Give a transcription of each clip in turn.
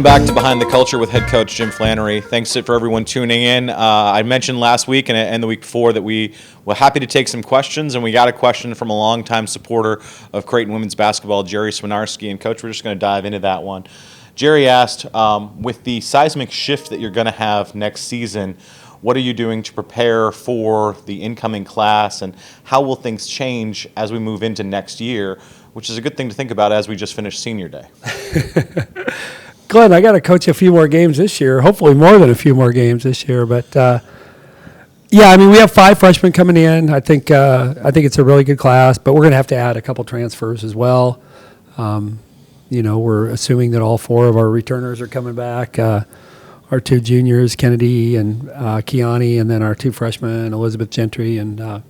back to Behind the Culture with head coach Jim Flannery. Thanks for everyone tuning in. I mentioned last week and the week before that we were happy to take some questions, and we got a question from a longtime supporter of Creighton women's basketball, Jerry Swinarski. And Coach, we're just going to dive into that one. Jerry asked, with the seismic shift that you're going to have next season, what are you doing to prepare for the incoming class, and how will things change as we move into next year, which is a good thing to think about as we just finished senior day. Glenn, I got to coach a few more games this year, hopefully more than a few more games this year. But, yeah, I mean, we have 5 freshmen coming in. I think it's a really good class, but we're going to have to add a couple transfers as well. We're assuming that all 4 of our returners are coming back. Our 2 juniors, Kennedy and Kiani, and then our 2 freshmen, Elizabeth Gentry and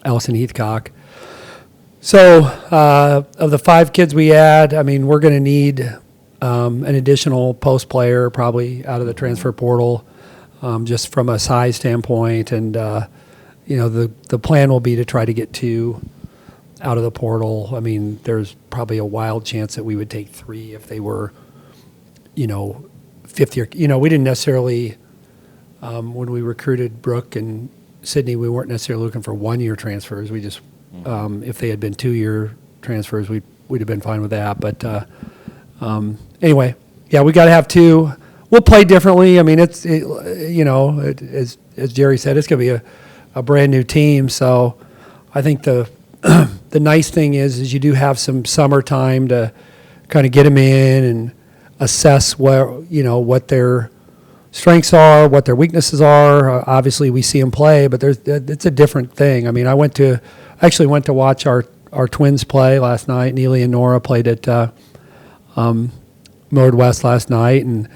Allison Heathcock. So of the 5 kids we add, I mean, we're going to need an additional post player probably out of the transfer portal, just from a size standpoint. And, the plan will be to try to get 2 out of the portal. I mean, there's probably a wild chance that we would take 3 if they were, 5th year. We didn't necessarily, when we recruited Brooke and Sydney, we weren't necessarily looking for 1-year transfers. We just, if they had been 2-year transfers, we'd have been fine with that. But anyway, yeah, we got to have 2. We'll play differently. I mean, as Jerry said, it's going to be a brand new team. So I think the nice thing is you do have some summertime to kind of get them in and assess what their strengths are, what their weaknesses are. Obviously, we see them play, but it's a different thing. I mean, I actually went to watch our twins play last night. Neely and Nora played at Millard West last night, and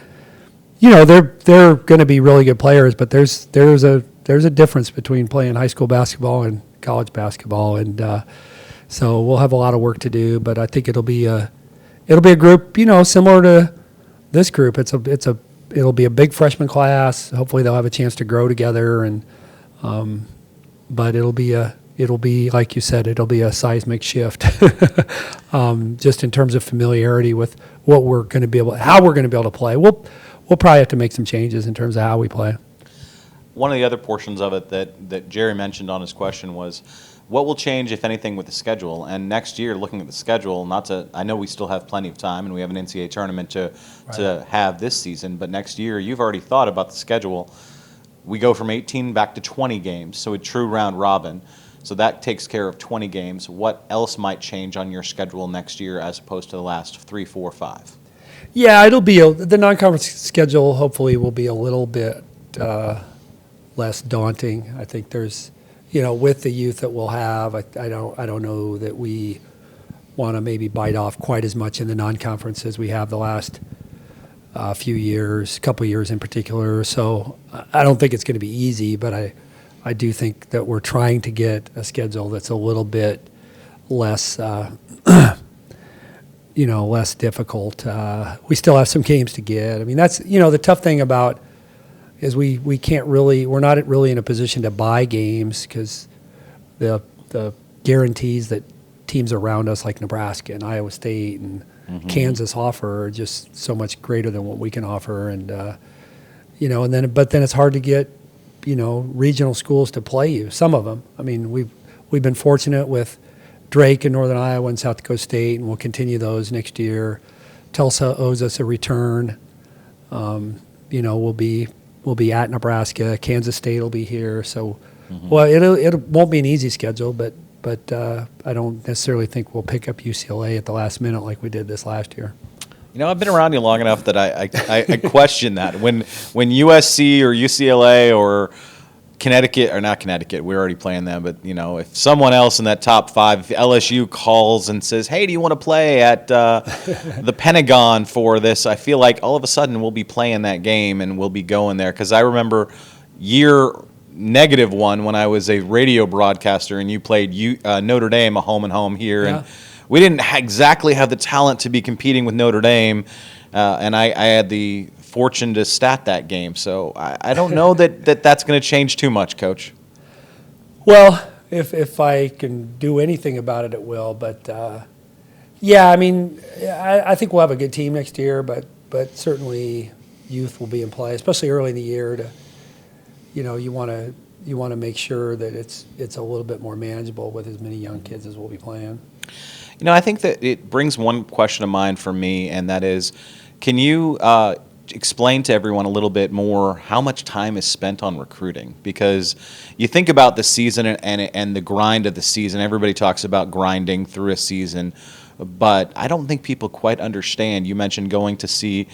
they're going to be really good players. But there's a difference between playing high school basketball and college basketball, and so we'll have a lot of work to do. But I think it'll be a group, similar to this group. It'll be a big freshman class. Hopefully they'll have a chance to grow together, and but it'll be like you said, it'll be a seismic shift, just in terms of familiarity with how we're going to be able to play. We'll probably have to make some changes in terms of how we play. One of the other portions of it that Jerry mentioned on his question was, what will change, if anything, with the schedule? And next year, looking at the schedule, I know we still have plenty of time, and we have an NCAA tournament to have this season, but next year, you've already thought about the schedule. We go from 18 back to 20 games, so a true round robin. So that takes care of 20 games. What else might change on your schedule next year as opposed to the last 3, 4, 5? Yeah, the non-conference schedule hopefully will be a little bit less daunting. I think there's, with the youth that we'll have, I don't know that we want to maybe bite off quite as much in the non-conference as we have the last few years, couple years in particular. So I don't think it's going to be easy, but I do think that we're trying to get a schedule that's a little bit less, less difficult. We still have some games to get. I mean, that's, the tough thing about is we're not really in a position to buy games because the guarantees that teams around us like Nebraska and Iowa State and Kansas offer are just so much greater than what we can offer. And, but then it's hard to get, regional schools to play you, some of them. I mean, we've been fortunate with Drake in Northern Iowa and South Dakota State, and we'll continue those next year. Tulsa owes us a return. We'll be at Nebraska. Kansas State will be here. So, well, it won't be an easy schedule, but I don't necessarily think we'll pick up UCLA at the last minute like we did this last year. I've been around you long enough that I question that. When USC or UCLA or Connecticut, or not Connecticut, we're already playing them, but, if someone else in that top 5, if LSU calls and says, hey, do you want to play at the Pentagon for this, I feel like all of a sudden we'll be playing that game and we'll be going there. Because I remember year -1 when I was a radio broadcaster and you played Notre Dame, a home and home here, and we didn't exactly have the talent to be competing with Notre Dame, and I had the fortune to stat that game. So I don't know that's going to change too much, Coach. Well, if I can do anything about it, it will. But, I mean, I think we'll have a good team next year. But, but certainly youth will be in play, especially early in the year. To you want to make sure that it's a little bit more manageable with as many young kids as we'll be playing. I think that it brings one question to mind for me, and that is, can you explain to everyone a little bit more how much time is spent on recruiting? Because you think about the season and the grind of the season. Everybody talks about grinding through a season, but I don't think people quite understand. You mentioned going to see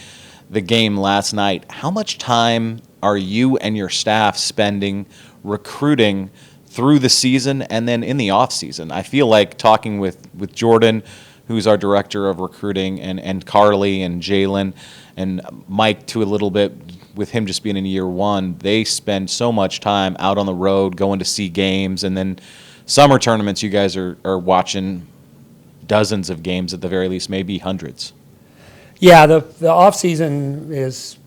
the game last night. How much time are you and your staff spending recruiting through the season and then in the off season? I feel like talking with Jordan, who's our director of recruiting, and Carly and Jalen and Mike to a little bit, with him just being in year one, they spend so much time out on the road going to see games, and then summer tournaments, you guys are watching dozens of games at the very least, maybe hundreds. Yeah, the off season is,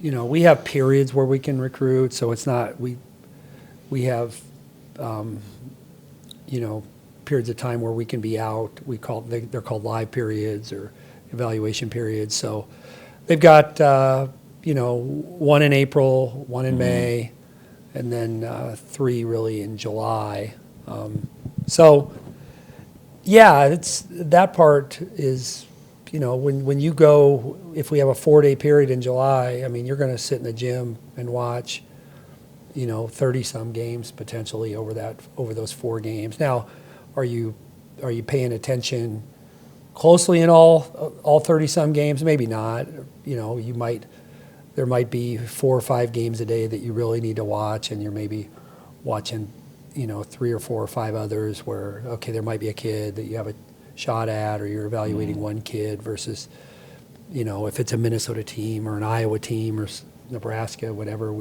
we have periods where we can recruit, so it's not we have periods of time where we can be out. They're called live periods or evaluation periods. So they've got one in April, one in May, and then 3 really in July. So yeah, it's that part is. When you go, if we have a 4-day period in July, I mean, you're going to sit in the gym and watch, 30-some games potentially over those 4 games. Now, are you paying attention closely in all 30-some games? Maybe not. There might be 4 or 5 games a day that you really need to watch, and you're maybe watching, 3 or 4 or 5 others where, okay, there might be a kid that you have a shot at, or you're evaluating one kid versus, if it's a Minnesota team or an Iowa team or Nebraska, whatever,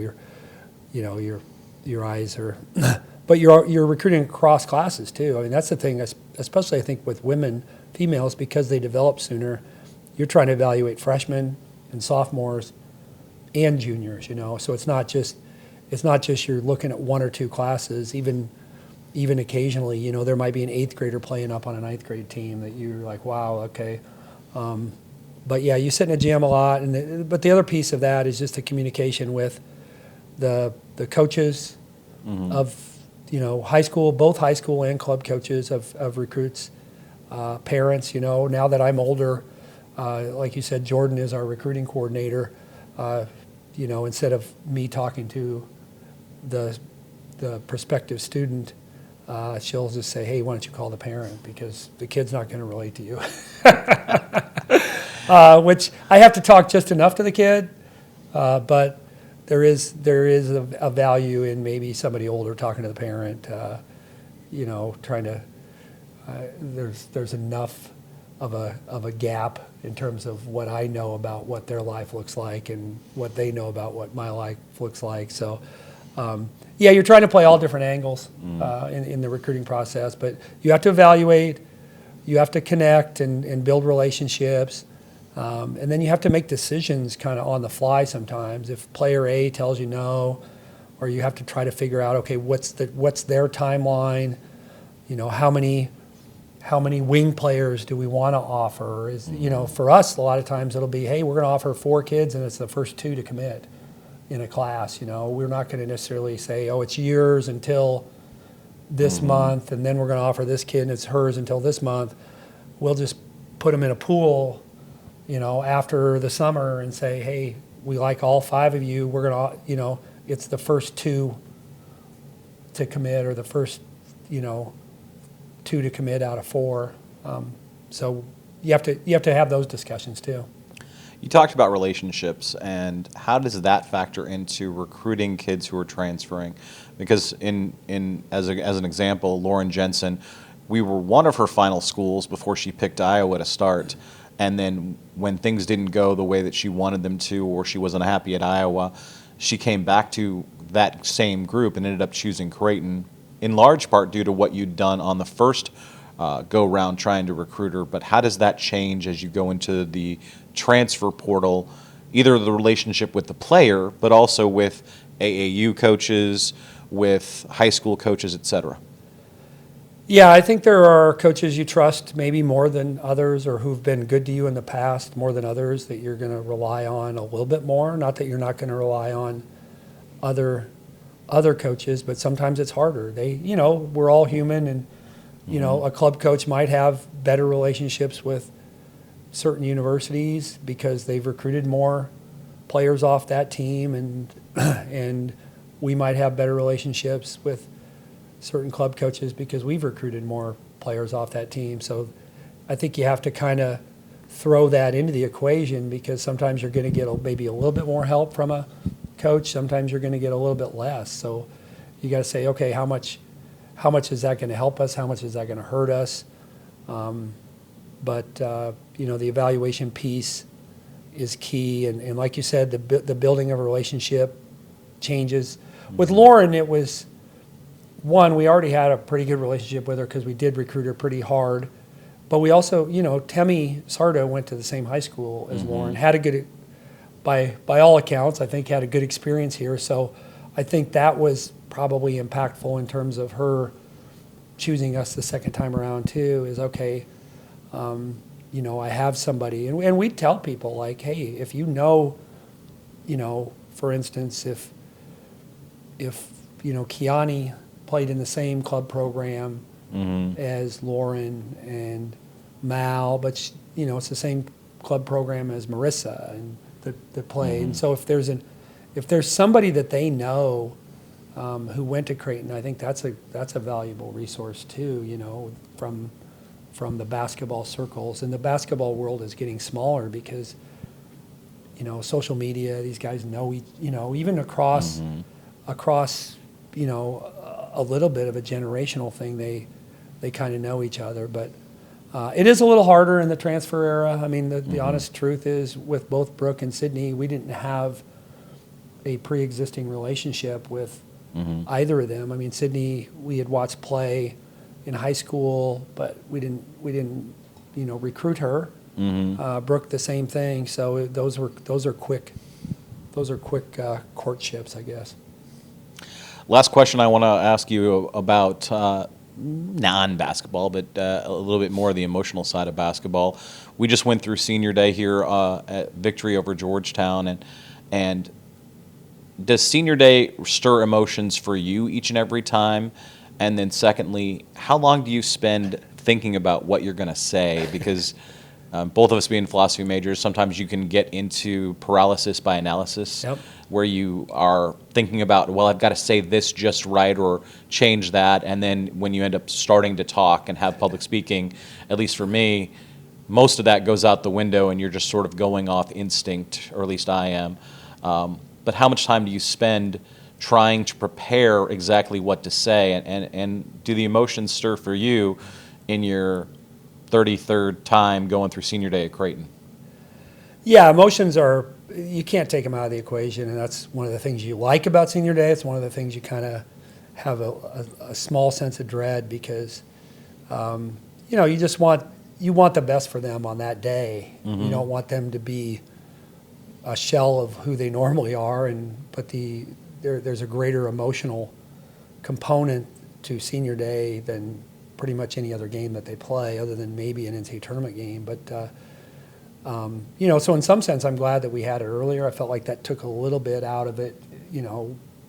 your eyes are, but you're recruiting across classes too. I mean, that's the thing, especially I think with females, because they develop sooner. You're trying to evaluate freshmen and sophomores and juniors, so it's not just you're looking at 1 or 2 classes, even occasionally, there might be an 8th grader playing up on a 9th grade team that you're like, wow, okay. But yeah, you sit in a gym a lot, but the other piece of that is just the communication with the coaches of, high school, both high school and club coaches of recruits, parents. Now that I'm older, like you said, Jordan is our recruiting coordinator. Instead of me talking to the prospective student, she'll just say, hey, why don't you call the parent, because the kid's not going to relate to you. Which I have to talk just enough to the kid, but there is a value in maybe somebody older talking to the parent, trying to, there's enough of a gap in terms of what I know about what their life looks like and what they know about what my life looks like. So yeah, you're trying to play all different angles in the recruiting process, but you have to evaluate, you have to connect and build relationships, and then you have to make decisions kind of on the fly sometimes. If player A tells you no, or you have to try to figure out, okay, what's their timeline? How many wing players do we want to offer? For us, a lot of times it'll be, hey, we're going to offer 4 kids, and it's the first 2 to commit in a class. We're not going to necessarily say, oh, it's yours until this month, and then we're going to offer this kid and it's hers until this month. We'll just put them in a pool, after the summer and say, hey, we like all 5 of you. We're going to, it's the first 2 to commit, or the first, 2 to commit out of 4. So you have to have those discussions too. You talked about relationships, and how does that factor into recruiting kids who are transferring? Because as an example, Lauren Jensen, we were one of her final schools before she picked Iowa to start, and then when things didn't go the way that she wanted them to, or she wasn't happy at Iowa, she came back to that same group and ended up choosing Creighton, in large part due to what you'd done on the first go-round trying to recruit her. But how does that change as you go into the transfer portal, either the relationship with the player, but also with AAU coaches, with high school coaches, et cetera? Yeah, I think there are coaches you trust maybe more than others, or who've been good to you in the past more than others, that you're going to rely on a little bit more. Not that you're not going to rely on other coaches, but sometimes it's harder. We're all human, and a club coach might have better relationships with certain universities because they've recruited more players off that team, and we might have better relationships with certain club coaches because we've recruited more players off that team. So I think you have to kind of throw that into the equation, because sometimes you're going to get maybe a little bit more help from a coach. Sometimes you're going to get a little bit less. So you got to say, okay, how much is that going to help us? How much is that going to hurt us? But the evaluation piece is key. And like you said, the building of a relationship changes. With Lauren, it was, one, we already had a pretty good relationship with her because we did recruit her pretty hard. But we also, Temi Sardo went to the same high school as Lauren, had a good, by all accounts, I think had a good experience here. So I think that was probably impactful in terms of her choosing us the second time around too, is okay, I have somebody. And we tell people, like, hey, if for instance, if Kiani played in the same club program as Lauren and Mal, but it's the same club program as Marissa and that played. And so if there's somebody that they know who went to Creighton, I think that's a valuable resource too. From the basketball circles, and the basketball world is getting smaller because social media. These guys know even across a little bit of a generational thing, they kind of know each other. But it is a little harder in the transfer era. I mean, the honest truth is, with both Brooke and Sydney, we didn't have a pre-existing relationship with either of them. I mean, Sydney, we had watched play in high school, but we didn't recruit her. Brooke, the same thing. So those are quick courtships, I guess. Last question I want to ask you about non-basketball, but a little bit more the emotional side of basketball. We just went through senior day here at victory over Georgetown, and does senior day stir emotions for you each and every time? And then secondly, how long do you spend thinking about what you're going to say? Because both of us being philosophy majors, sometimes you can get into paralysis by analysis, where you are thinking about, well, I've got to say this just right or change that. And then when you end up starting to talk and have public speaking, at least for me, most of that goes out the window and you're just sort of going off instinct, or at least I am. But how much time do you spend trying to prepare exactly what to say? And do the emotions stir for you in your 33rd time going through senior day at Creighton? Yeah, emotions you can't take them out of the equation, and that's one of the things you like about senior day. It's one of the things you kind of have a small sense of dread, because you just want the best for them on that day. You don't want them to be a shell of who they normally are, but there's a greater emotional component to senior day than pretty much any other game that they play, other than maybe an NCAA tournament game. But so in some sense, I'm glad that we had it earlier. I felt like that took a little bit out of it,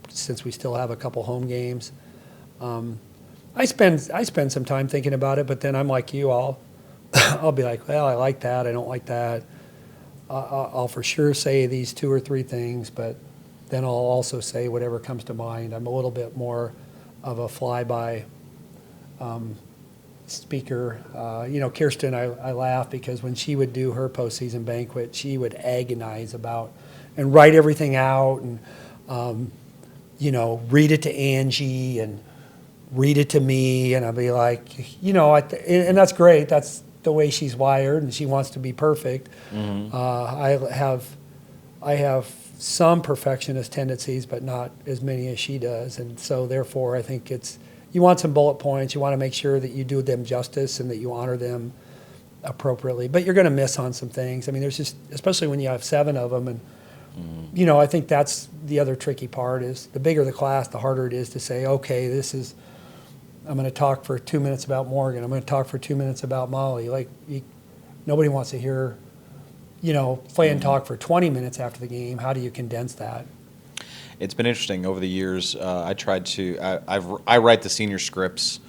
since we still have a couple home games. I spend some time thinking about it, but then I'm like you, I'll be like, well, I like that, I don't like that. I'll for sure say these 2 or 3 things, but then I'll also say whatever comes to mind. I'm a little bit more of a flyby speaker. Kirsten, I laugh because when she would do her postseason banquet, she would agonize about and write everything out and, read it to Angie and read it to me. And I'd be like, and that's great. That's the way she's wired, and she wants to be perfect. I have some perfectionist tendencies, but not as many as she does. And so therefore, I think you want some bullet points. You want to make sure that you do them justice and that you honor them appropriately. But you're going to miss on some things. I mean, there's just, especially when you have 7 of them. And, I think that's the other tricky part, is the bigger the class, the harder it is to say, okay, this is I'm going to talk for 2 minutes about Morgan. I'm going to talk for 2 minutes about Molly. Like, nobody wants to hear, play and talk for 20 minutes after the game. How do you condense that? It's been interesting over the years. I write the senior scripts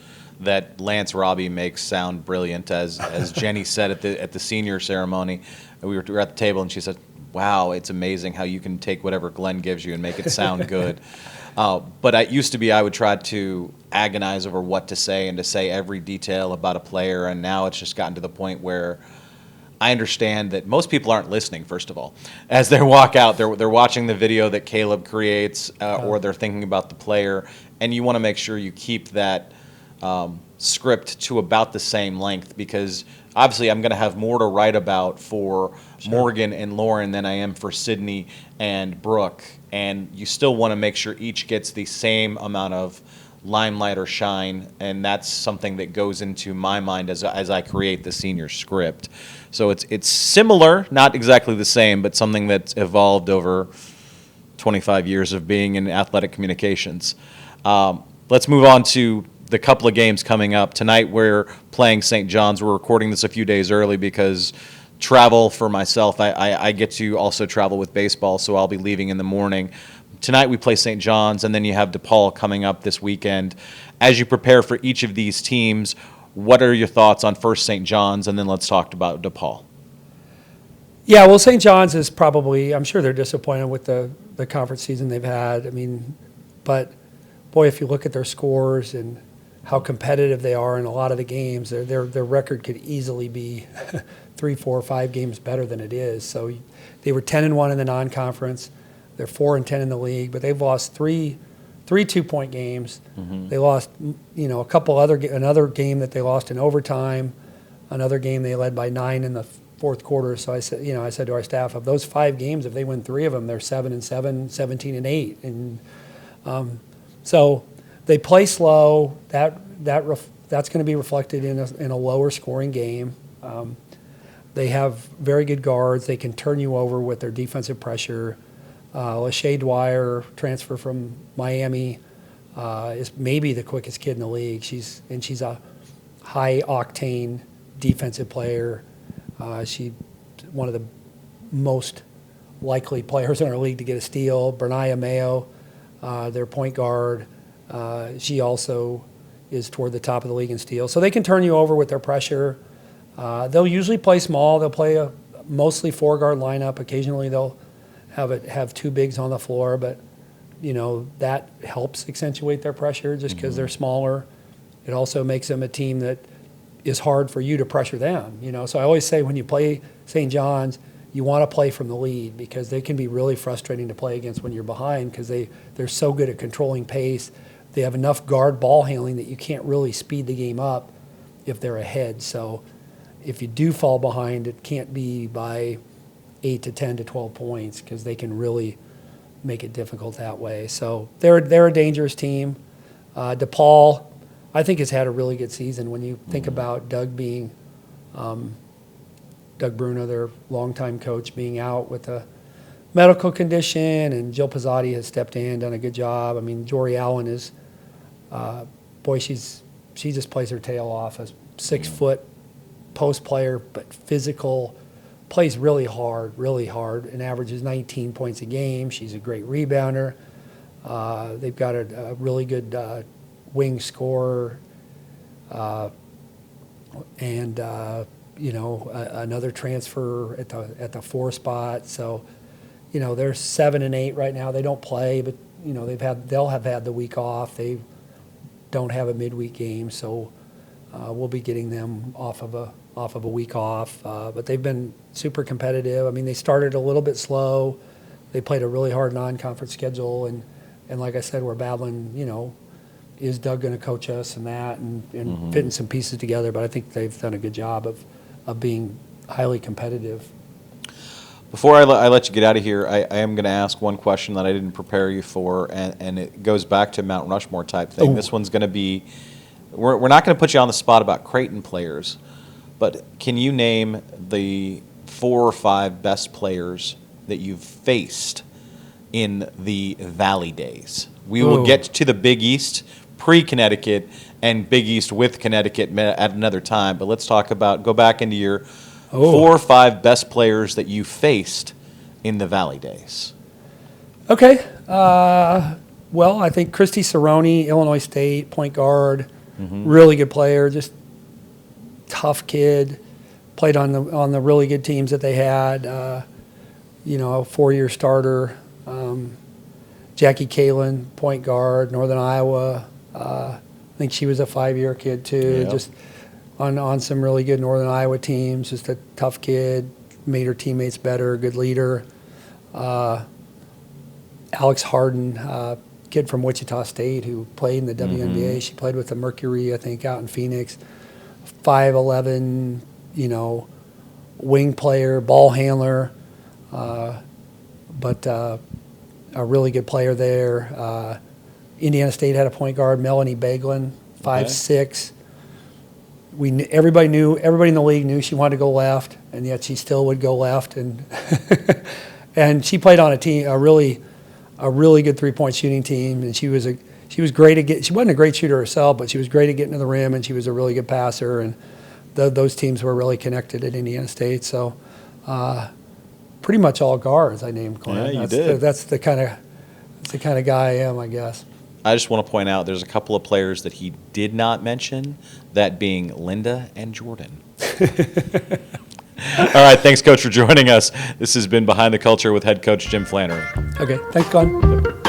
that Lance Robbie makes sound brilliant, as Jenny said at the senior ceremony. We were at the table and she said, "Wow, it's amazing how you can take whatever Glenn gives you and make it sound good." But I would try to agonize over what to say and to say every detail about a player, and now it's just gotten to the point where I understand that most people aren't listening, first of all. As they walk out, they're watching the video that Caleb creates, or they're thinking about the player, and you want to make sure you keep that script to about the same length, because obviously I'm going to have more to write about for Morgan and Lauren than I am for Sydney and Brooke, and you still want to make sure each gets the same amount of limelight or shine, and that's something that goes into my mind as I create the senior script. So it's similar, not exactly the same, but something that's evolved over 25 years of being in athletic communications. Let's move on to the couple of games coming up. Tonight we're playing St. John's. We're recording this a few days early because travel for myself, I get to also travel with baseball, so I'll be leaving in the morning. Tonight we play St. John's, and then you have DePaul coming up this weekend. As you prepare for each of these teams, what are your thoughts on first St. John's, and then let's talk about DePaul? Yeah, well, St. John's is probably, I'm sure they're disappointed with the conference season they've had. I mean, but boy, if you look at their scores and how competitive they are in a lot of the games, their record could easily be 3, 4, 5 games better than it is. So they were 10-1 in the non-conference. They're 4-10 in the league, but they've lost three 2-point games. Mm-hmm. They lost, a couple another game that they lost in overtime, another game they led by 9 in the fourth quarter. So I said to our staff, of those 5 games, if they win 3 of them, they're 7-7, 17-8, and so they play slow. That's going to be reflected in a lower scoring game. They have very good guards. They can turn you over with their defensive pressure. Lachey Dwyer, transfer from Miami, is maybe the quickest kid in the league. She's a high-octane defensive player. She's one of the most likely players in our league to get a steal. Bernia Mayo, their point guard, she also is toward the top of the league in steals. So they can turn you over with their pressure. They'll usually play small. They'll play a mostly 4-guard lineup. Occasionally they'll have 2 bigs on the floor, but that helps accentuate their pressure just because they're smaller. It also makes them a team that is hard for you to pressure them. So I always say when you play St. John's, you want to play from the lead because they can be really frustrating to play against when you're behind because they're so good at controlling pace. They have enough guard ball handling that you can't really speed the game up if they're ahead. So if you do fall behind, it can't be by 8 to 10 to 12 points because they can really make it difficult that way. So they're a dangerous team. DePaul, I think, has had a really good season. When you think about Doug Bruno, their longtime coach, being out with a medical condition, and Jill Pizzotti has stepped in, done a good job. I mean, Jory Allen is, she just plays her tail off. A 6-foot post player, but physical, plays really hard, and averages 19 points a game. She's a great rebounder. They've got a really good wing scorer, and another transfer at the 4 spot. So, they're 7-8 right now. They don't play, but they'll have had the week off. They don't have a midweek game, so we'll be getting them off of a week off. But they've been super competitive. I mean, they started a little bit slow. They played a really hard non-conference schedule, and like I said, we're battling. Is Doug going to coach us and that, and fitting some pieces together? But I think they've done a good job of being highly competitive. Before I let you get out of here, I am going to ask one question that I didn't prepare you for, and it goes back to Mount Rushmore type thing. Ooh. This one's going to be, we're not going to put you on the spot about Creighton players, but can you name the 4 or 5 best players that you've faced in the Valley days? We will get to the Big East, pre-Connecticut, and Big East with Connecticut at another time. But let's go back into your 4 or 5 best players that you faced in the Valley days. Okay. Well, I think Christy Cerrone, Illinois State, point guard, really good player, just tough kid. Played on the really good teams that they had. A 4-year starter. Jackie Kalin, point guard, Northern Iowa. I think she was a 5-year kid too. Yep. Just on some really good Northern Iowa teams. Just a tough kid. Made her teammates better. Good leader. Alex Harden, kid from Wichita State who played in the WNBA. She played with the Mercury, I think, out in Phoenix. 5'11", wing player, ball handler, but a really good player there. Indiana State had a point guard, Melanie Baglin, 5'6". Everybody in the league knew she wanted to go left, and yet she still would go left, and and she played on a really good 3-point shooting team, and she was great at she wasn't a great shooter herself, but she was great at getting to the rim, and she was a really good passer, and those teams were really connected at Indiana State. So pretty much all guards I named, Glenn. Yeah, you did. That's the kind of guy I am, I guess. I just want to point out there's a couple of players that he did not mention, that being Linda and Jordan. All right, thanks, Coach, for joining us. This has been Behind the Culture with head coach Jim Flannery. Okay, thanks, Glenn.